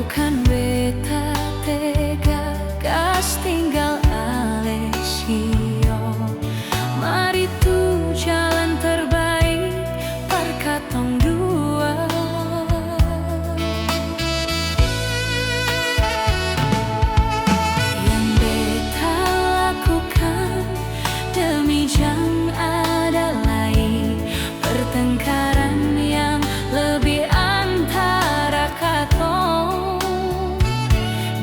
Kan beta tega gas tinggal Alesio. Mari tu jalan terbaik perkatong dua. Yang beta lakukan demi jang ada lain pertengkaran yang lebih antara katong.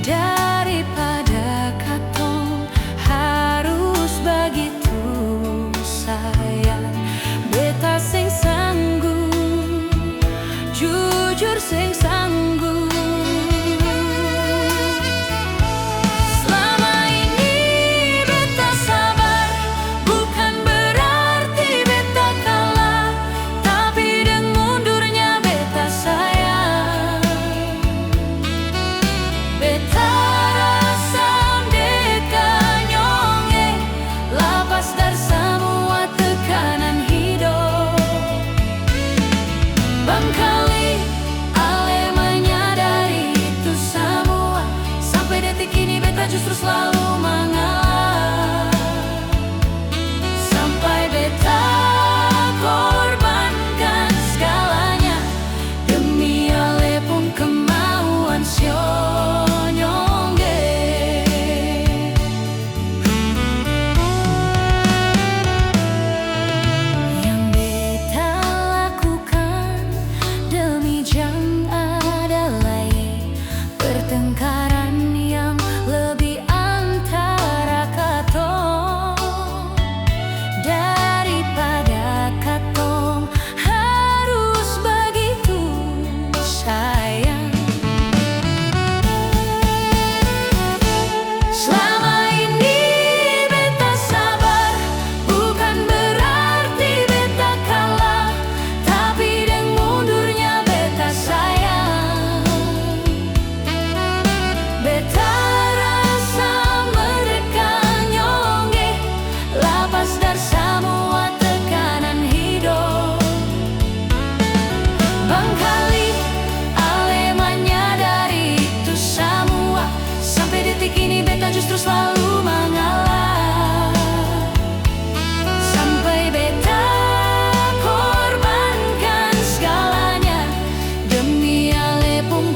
Daripada katong harus begitu sayang, beta sing sanggup, jujur sing sanggup. Selama ini beta sabar, bukan berarti beta kalah, tapi dengan mundurnya beta sayang. Beta rasa deka nyonge, lepas dari semua tekanan hidup. Bangkali ale menyadari itu semua, sampai detik ini beta justru selalu mengalah. Sampai beta korbankan segalanya demi ale pun kemauan sio. Yang beta lakukan demi jang ada lain pertengkaran yang lebih antara katong. Daripada katong harus begitu sayang. Selama ini beta sabar, bukan berarti beta kalah, tapi dengan mundurnya beta sayang. Beta rasa mereka nyonge, lepas dari semua tekanan hidup. Bangkali ale menyadari itu semua, sampai detik ini beta justru selalu mengalah. Sampai beta korbankan segalanya demi ale pun